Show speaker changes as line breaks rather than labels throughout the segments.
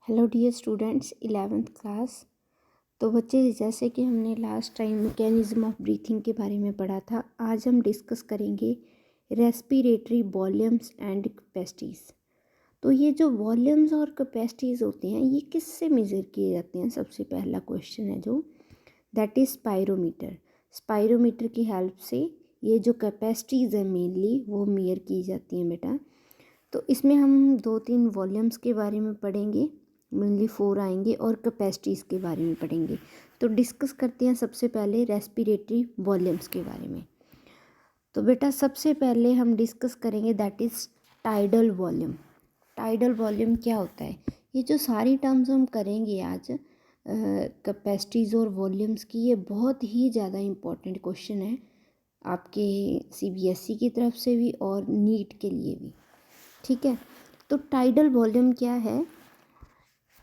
Hello dear students 11th class. तो बच्चे, जैसे कि हमने last time mechanism of breathing के बारे में पढ़ा था, आज हम डिस्कस करेंगे रेस्पिरेटरी वॉल्यूम्स एंड कैपेसिटीज़। तो ये जो वॉल्यूम्स और कैपेसिटीज़ होते हैं, ये किससे मेज़र किए जाते हैं? सबसे पहला क्वेश्चन है जो दैट इज़ स्पायरोमीटर। स्पायरोमीटर की हेल्प से ये जो कैपेसिटीज़ है मेनली वो मेयर की जाती हैं बेटा। तो इसमें हम 2-3 वॉल्यूम्स के बारे में पढ़ेंगे, मेनली 4 आएंगे, और कैपेसिटीज़ के बारे में पढ़ेंगे। तो डिस्कस करते हैं सबसे पहले रेस्पिरेटरी वॉल्यूम्स के बारे में। तो बेटा सबसे पहले हम डिस्कस करेंगे that is tidal volume. Tidal volume क्या होता है? ये जो सारी टर्म्स हम करेंगे आज कैपेसिटीज़ और वॉल्यूम्स की, ये बहुत ही ज़्यादा इम्पोर्टेंट क्वेश्चन है आपके CBSE की तरफ से भी और नीट के लिए भी। ठीक है, तो टाइडल वॉल्यूम क्या है?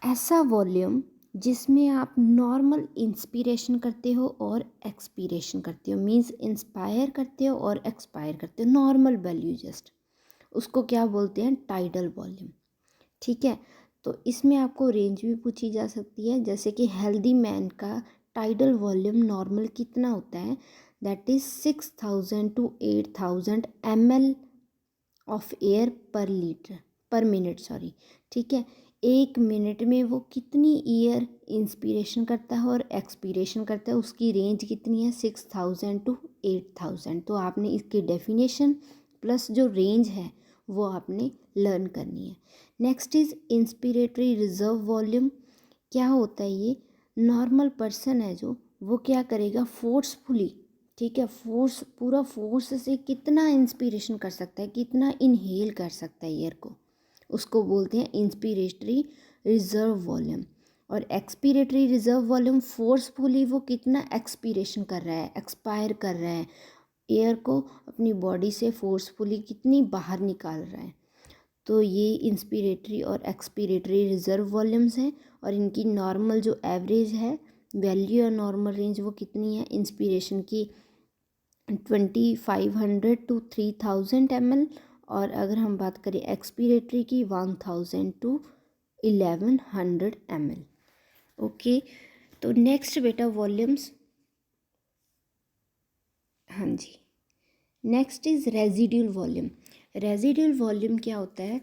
ऐसा वॉल्यूम जिसमें आप नॉर्मल इंस्पिरेशन करते हो और एक्सपीरेशन करते हो, मींस इंस्पायर करते हो और एक्सपायर करते हो, नॉर्मल वैल्यू जस्ट, उसको क्या बोलते हैं? Tidal volume. ठीक है, तो इसमें आपको रेंज भी पूछी जा सकती है, जैसे कि हेल्दी मैन का टाइडल वॉल्यूम नॉर्मल कितना होता है? That is 6000 to 8000 ml of air पर मिनट सॉरी। ठीक है, 1 मिनट में वो कितनी एयर इंस्पिरेशन करता है और एक्सपीरेशन करता है, उसकी रेंज कितनी है? 6000 to 8000। तो आपने इसकी डेफिनेशन प्लस जो रेंज है वो आपने लर्न करनी है। Next is inspiratory reserve volume. क्या होता है ये? नॉर्मल पर्सन है जो, वो क्या करेगा? फोर्सफुली, ठीक है, पूरा फोर्स से कितना इंस्पिरेशन कर सकता है, कितना इनहेल कर सकता है एयर को, उसको बोलते हैं इंस्पिरेटरी रिजर्व वॉल्यूम। और एक्सपीरेटरी रिजर्व वॉल्यूम, फोर्सफुली वो कितना एक्सपीरेशन कर रहा है, एक्सपायर कर रहा है, एयर को अपनी बॉडी से फोर्सफुली कितनी बाहर निकाल रहा है। तो ये इंस्पिरेटरी और एक्सपीरेटरी रिजर्व वॉल्यूम्स हैं, और इनकी नॉर्मल जो एवरेज है वैल्यू और नॉर्मल रेंज वो कितनी है? इंस्पिरेशन की 2500 to 3000 ml, और अगर हम बात करें एक्सपीरेटरी की 1000 to 1100 ml। ओके, तो नेक्स्ट बेटा वॉल्यूम्स, हाँ जी, next is residual volume. Residual volume क्या होता है?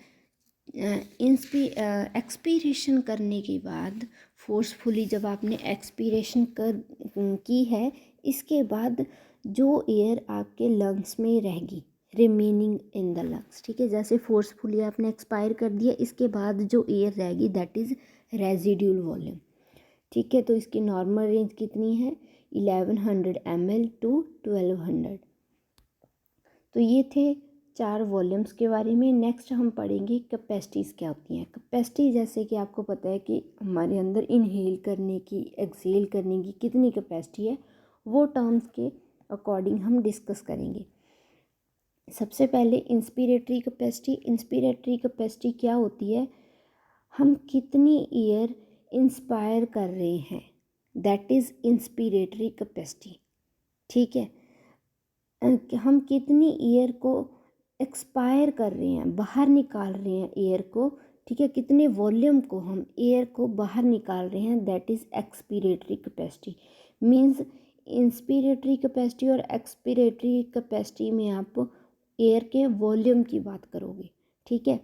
एक्सपीरेशन करने के बाद फोर्सफुली जब आपने एक्सपीरेशन की है, इसके बाद जो एयर आपके लंग्स में रहेगी, रिमेनिंग इन द लंग्स, ठीक है, जैसे फोर्सफुली आपने एक्सपायर कर दिया, इसके बाद जो एयर रहेगी दैट इज़ रेजिड्यूल वॉल्यूम। ठीक है, तो इसकी नॉर्मल रेंज कितनी है? 1100 ml to 1200। तो ये थे 4 वॉल्यूम्स के बारे में। नेक्स्ट हम पढ़ेंगे कैपेसिटीज़ क्या होती हैं। कैपेसिटी, जैसे कि आपको पता है कि हमारे अंदर इनहेल करने की, एक्सहेल करने की कितनी कैपेसिटी है, वो टर्म्स के अकॉर्डिंग हम डिस्कस करेंगे। सबसे पहले इंस्पिरेटरी कैपेसिटी। इंस्पिरेटरी कैपेसिटी क्या होती है? हम कितनी एयर इंस्पायर कर रहे हैं, दैट इज़ इंस्पिरेटरी कैपेसिटी। ठीक है, हम कितनी एयर को एक्सपायर कर रहे हैं, बाहर निकाल रहे हैं एयर को, ठीक है, कितने वॉल्यूम को हम एयर को बाहर निकाल रहे हैं, that is expiratory capacity. Means inspiratory capacity और एक्सपीरेटरी कैपेसिटी में आप एयर के वॉल्यूम की बात करोगे। ठीक है,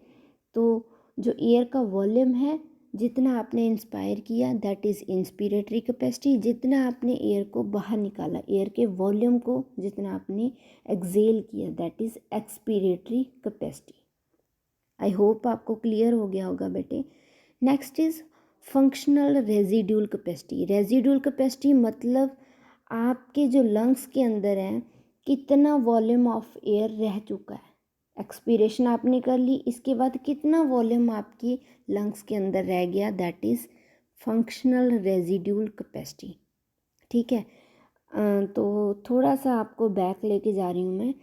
तो जो एयर का वॉल्यूम है, जितना आपने इंस्पायर किया दैट इज़ इंस्पिरेटरी कैपेसिटी, जितना आपने एयर को बाहर निकाला, एयर के वॉल्यूम को जितना आपने एक्सहेल किया, that is expiratory capacity. I hope आपको क्लियर हो गया होगा बेटे। Next is functional residual capacity. Residual capacity मतलब आपके जो लंग्स के अंदर हैं, कितना वॉल्यूम ऑफ एयर रह चुका है, एक्सपीरेशन आपने कर ली, इसके बाद कितना वॉल्यूम आपकी लंग्स के अंदर रह गया, that is functional residual capacity. ठीक है, तो थोड़ा सा आपको बैक लेके जा रही हूँ मैं।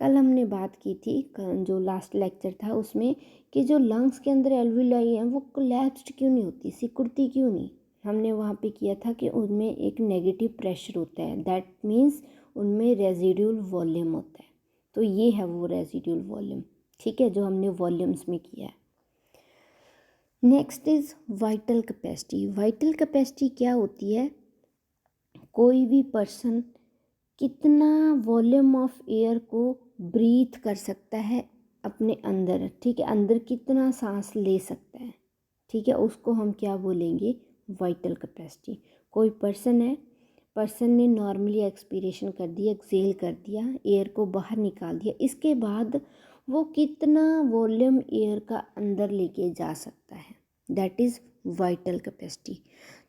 कल हमने बात की थी, जो लास्ट लेक्चर था उसमें, कि जो लंग्स के अंदर एल्विलाई हैं वो कोलैप्स्ड क्यों नहीं होती, सिकुड़ती क्यों नहीं। हमने वहाँ पे किया था कि उनमें एक नेगेटिव प्रेशर होता है, दैट मीन्स उनमें रेजिड्यूल वॉल्यूम होता है। तो ये है वो रेजिड्यूल वॉल्यूम, ठीक है, जो हमने वॉल्यूम्स में किया है। Next is vital capacity. Vital capacity क्या होती है? कोई भी पर्सन कितना वॉल्यूम ऑफ एयर को ब्रीथ कर सकता है अपने अंदर, ठीक है, अंदर कितना सांस ले सकता है, ठीक है, उसको हम क्या बोलेंगे? Vital capacity. कोई पर्सन है, पर्सन ने नॉर्मली एक्सपीरेशन कर दिया, एक्सेल कर दिया, एयर को बाहर निकाल दिया, इसके बाद वो कितना वॉल्यूम एयर का अंदर लेके जा सकता है, दैट इज़ वाइटल कैपेसिटी।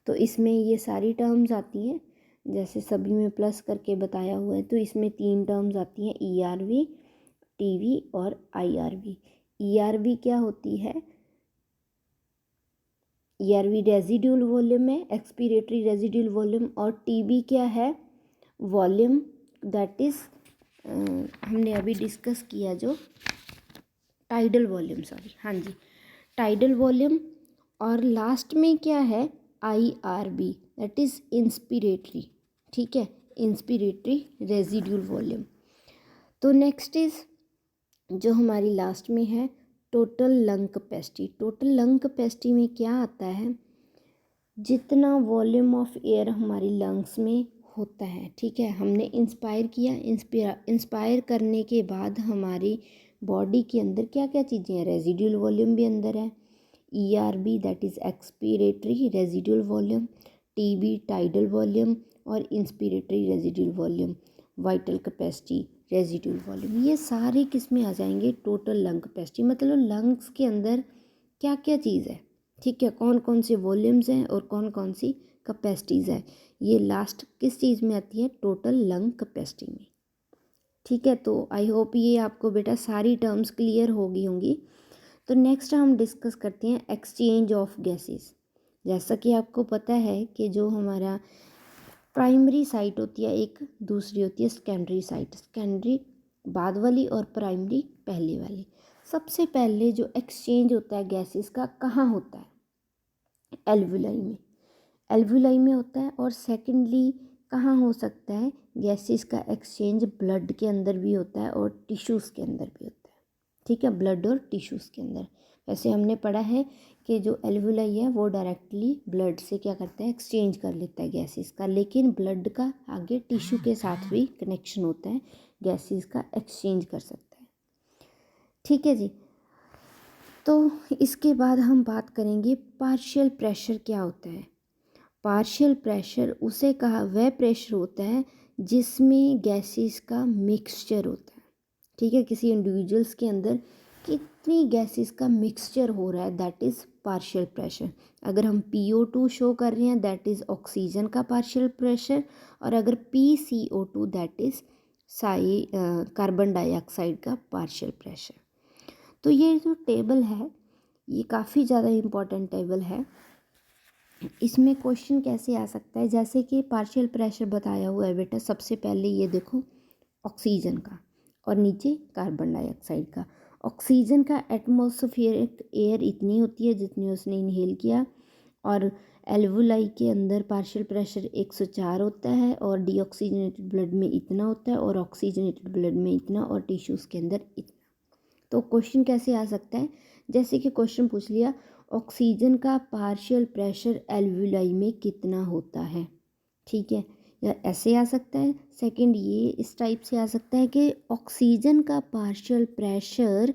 तो इसमें ये सारी टर्म्स आती हैं, जैसे सभी में प्लस करके बताया हुआ है, तो इसमें 3 टर्म्स आती हैं, ERV, TV और IRV। ERV क्या होती है? ERV रेजिड्यूल वॉल्यूम है, एक्सपीरेटरी रेजिड्यूल वॉल्यूम, और TB क्या है? वॉल्यूम, दैट इज़ हमने अभी डिस्कस किया जो टाइडल वॉल्यूम, सॉरी, हाँ जी, टाइडल वॉल्यूम। और लास्ट में क्या है? IRB, दैट इज़ इंस्पिरेटरी, ठीक है, इंस्पिरेटरी रेजिड्यूल वॉल्यूम। तो नेक्स्ट इज़ जो हमारी लास्ट में है total lung capacity. Total lung capacity में क्या आता है? जितना वॉल्यूम ऑफ एयर हमारी लंग्स में होता है, ठीक है, हमने इंस्पायर किया, इंस्पायर करने के बाद हमारी बॉडी के अंदर क्या क्या चीज़ें हैं? रेजिड्यूल वॉल्यूम भी अंदर है, ERB that is expiratory residual volume, TB tidal volume, और inspiratory residual volume, vital capacity, residual volume, ये सारे किस में आ जाएंगे? Total lung capacity. मतलब लंग्स के अंदर क्या क्या चीज़ है, ठीक है, कौन कौन से वॉल्यूम्स हैं और कौन कौन सी कैपेसिटीज़ है, ये लास्ट किस चीज़ में आती है? टोटल लंग कैपेसिटी में, ठीक है। तो आई होप ये आपको बेटा सारी टर्म्स क्लियर हो गई होंगी। तो नेक्स्ट हम डिस्कस करते हैं एक्सचेंज ऑफ गैसेस। जैसा कि आपको पता है कि जो हमारा प्राइमरी साइट होती है एक, दूसरी होती है सेकेंडरी साइट। सेकेंडरी बाद वाली और प्राइमरी पहले वाली। सबसे पहले जो एक्सचेंज होता है गैसेस का कहाँ होता है? एल्वुलाई में, एल्वुलाई में होता है। और सेकेंडली कहाँ हो सकता है गैसेस का एक्सचेंज? ब्लड के अंदर भी होता है और टिश्यूज़ के अंदर भी होता है, ठीक है, ब्लड और टिश्यूज़ के अंदर। वैसे हमने पढ़ा है कि जो एल्वुलाई है वो डायरेक्टली ब्लड से क्या करता है? एक्सचेंज कर लेता है गैसेस का, लेकिन ब्लड का आगे टिश्यू के साथ भी कनेक्शन होता है, गैसेस का एक्सचेंज कर सकता है, ठीक है जी। तो इसके बाद हम बात करेंगे पार्शियल प्रेशर क्या होता है। पार्शियल प्रेशर उसे कहा, वह प्रेशर होता है जिसमें गैसेस का मिक्सचर होता है, ठीक है, किसी इंडिविजुअल्स के अंदर कितनी गैसेस का मिक्सचर हो रहा है, दैट इज़ पार्शियल प्रेशर। अगर हम PO2 शो कर रहे हैं दैट इज़ ऑक्सीजन का पार्शियल प्रेशर, और अगर PCO2 that is carbon dioxide का पार्शियल प्रेशर। तो ये जो टेबल है ये काफ़ी ज़्यादा इम्पॉर्टेंट टेबल है। इसमें क्वेश्चन कैसे आ सकता है? जैसे कि पार्शियल प्रेशर बताया हुआ है बेटा, सबसे पहले ये देखो ऑक्सीजन का और नीचे कार्बन डाइऑक्साइड का। ऑक्सीजन का एटमॉस्फेरिक एयर इतनी होती है जितनी उसने इनहेल किया, और एल्वुलाई के अंदर पार्शियल प्रेशर 104 होता है, और डीऑक्सीजनेटेड ब्लड में इतना होता है, और ऑक्सीजनेटेड ब्लड में इतना, और टिश्यूज़ के अंदर इतना। तो क्वेश्चन कैसे आ सकता है? जैसे कि क्वेश्चन पूछ लिया ऑक्सीजन का पार्शियल प्रेशर एल्वुलाई में कितना होता है, ठीक है, या ऐसे आ सकता है। सेकंड ये इस टाइप से आ सकता है कि ऑक्सीजन का पार्शियल प्रेशर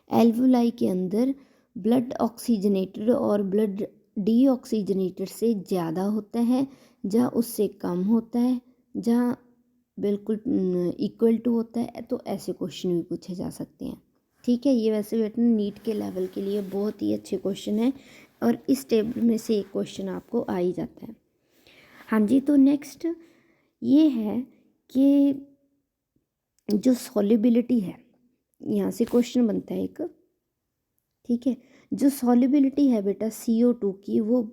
एल्वुलाई के अंदर ब्लड ऑक्सीजनेटेड और ब्लड डीऑक्सीजनेटेड से ज़्यादा होता है, जहाँ उससे कम होता है, जहाँ बिल्कुल इक्वल टू होता है। तो ऐसे क्वेश्चन भी पूछे जा सकते हैं, ठीक है। ये वैसे बेटा नीट के लेवल के लिए बहुत ही अच्छे क्वेश्चन है, और इस टेबल में से एक क्वेश्चन आपको आ ही जाता है। हाँ जी, तो नेक्स्ट ये है कि जो सॉल्युबिलिटी है, यहाँ से क्वेश्चन बनता है एक, ठीक है, जो सॉल्युबिलिटी है बेटा CO2 की वो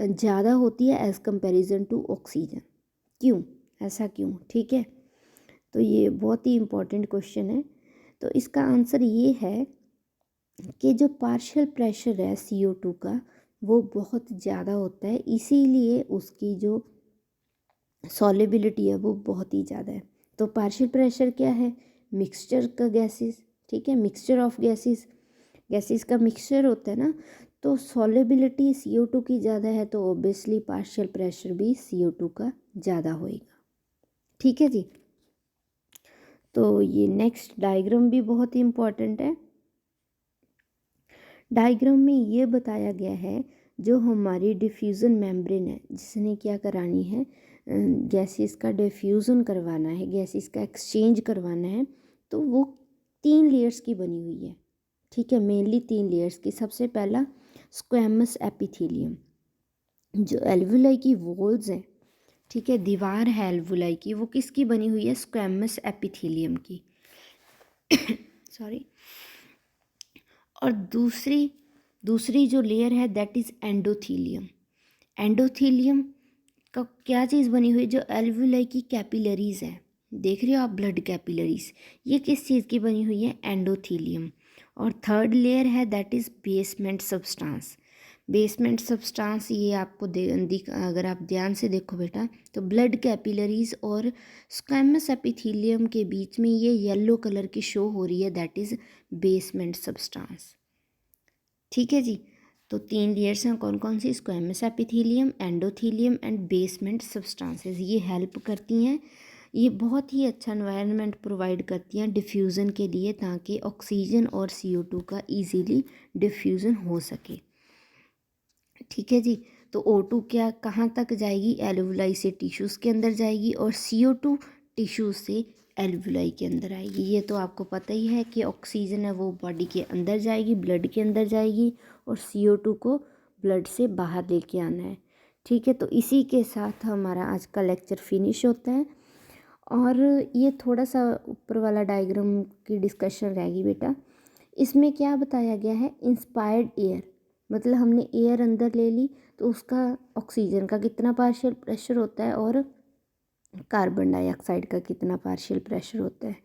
ज़्यादा होती है एज़ कंपैरिजन टू ऑक्सीजन। क्यों? ऐसा क्यों? ठीक है, तो ये बहुत ही इम्पोर्टेंट क्वेश्चन है। तो इसका आंसर ये है कि जो पार्शियल प्रेशर है CO2 का वो बहुत ज़्यादा होता है, इसीलिए उसकी जो सॉल्युबिलिटी है वो बहुत ही ज़्यादा है। तो पार्शियल प्रेशर क्या है? मिक्सचर का गैसेस, ठीक है, मिक्सचर ऑफ गैसेस। गैसेस का मिक्सचर होता है ना, तो सॉल्युबिलिटी CO2 की ज़्यादा है तो ऑब्वियसली पार्शियल प्रेशर भी CO2 का ज़्यादा होएगा। ठीक है जी। तो ये नेक्स्ट डायग्राम भी बहुत ही इम्पॉर्टेंट है। डायग्राम में ये बताया गया है जो हमारी डिफ्यूज़न मेम्ब्रेन है, जिसने क्या करानी है, गैसेस का डिफ्यूज़न करवाना है, गैसेस का एक्सचेंज करवाना है, तो वो 3 लेयर्स की बनी हुई है। ठीक है, मेनली 3 लेयर्स की। सबसे पहला स्क्वैमस एपिथेलियम, जो एल्वुलाई की वॉल्स हैं, ठीक है, दीवार है एल्वुलाई की, वो किसकी बनी हुई है, स्क्वैमस एपिथेलियम की। सॉरी। और दूसरी जो लेयर है दैट इज़ एंडोथीलियम। एंडोथीलियम का क्या चीज़ बनी हुई है, जो एल्वुलाई की कैपिलरीज है, देख रहे हो आप, ब्लड कैपिलरीज, ये किस चीज़ की बनी हुई है, एंडोथीलियम। और थर्ड लेयर है that is basement substance. Basement substance ये आपको अगर आप ध्यान से देखो बेटा, तो ब्लड कैपिलरीज और स्क्वैमस एपिथेलियम के बीच में ये येलो कलर की शो हो रही है, दैट इज़ बेसमेंट सब्सटेंस। ठीक है जी। तो 3 लेयर्स हैं, कौन कौन सी, squamous epithelium, endothelium and basement substances. ये हेल्प करती हैं, ये बहुत ही अच्छा एनवायरनमेंट प्रोवाइड करती हैं डिफ्यूज़न के लिए, ताकि ऑक्सीजन और CO2 का इजीली डिफ्यूज़न हो सके। ठीक है जी। तो O2 क्या कहाँ तक जाएगी, एल्वुलाई से टिश्यूज़ के अंदर जाएगी, और CO2 टिश्यूज़ से एल्वुलाई के अंदर आएगी। ये तो आपको पता ही है कि ऑक्सीजन है वो बॉडी के अंदर जाएगी, ब्लड के अंदर जाएगी, और CO2 को ब्लड से बाहर लेके आना है। ठीक है, तो इसी के साथ हमारा आज का लेक्चर फिनिश होता है। और ये थोड़ा सा ऊपर वाला डायग्राम की डिस्कशन रहेगी बेटा। इसमें क्या बताया गया है, इंस्पायर्ड एयर, मतलब हमने एयर अंदर ले ली तो उसका ऑक्सीजन का कितना पार्शियल प्रेशर होता है और कार्बन डाइऑक्साइड का कितना पार्शियल प्रेशर होता है।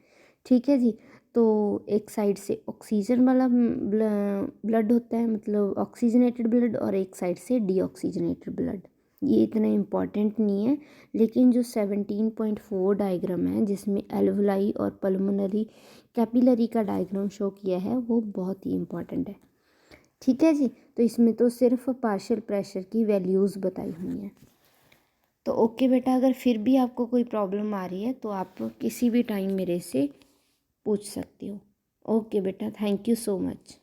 ठीक है जी। तो एक साइड से ऑक्सीजन वाला ब्लड होता है, मतलब ऑक्सीजनेटेड ब्लड, और एक साइड से डीऑक्सीजनेटेड ब्लड। ये इतना इम्पॉर्टेंट नहीं है, लेकिन जो 17.4 डायग्राम है जिसमें एल्वुलाई और पल्मोनरी कैपिलरी का डायग्राम शो किया है, वो बहुत ही इम्पॉर्टेंट है। ठीक है जी। तो इसमें तो सिर्फ पार्शियल प्रेशर की वैल्यूज़ बताई हुई हैं। तो ओके बेटा, अगर फिर भी आपको कोई प्रॉब्लम आ रही है तो आप किसी भी टाइम मेरे से पूछ सकती हो। ओके बेटा, थैंक यू सो मच।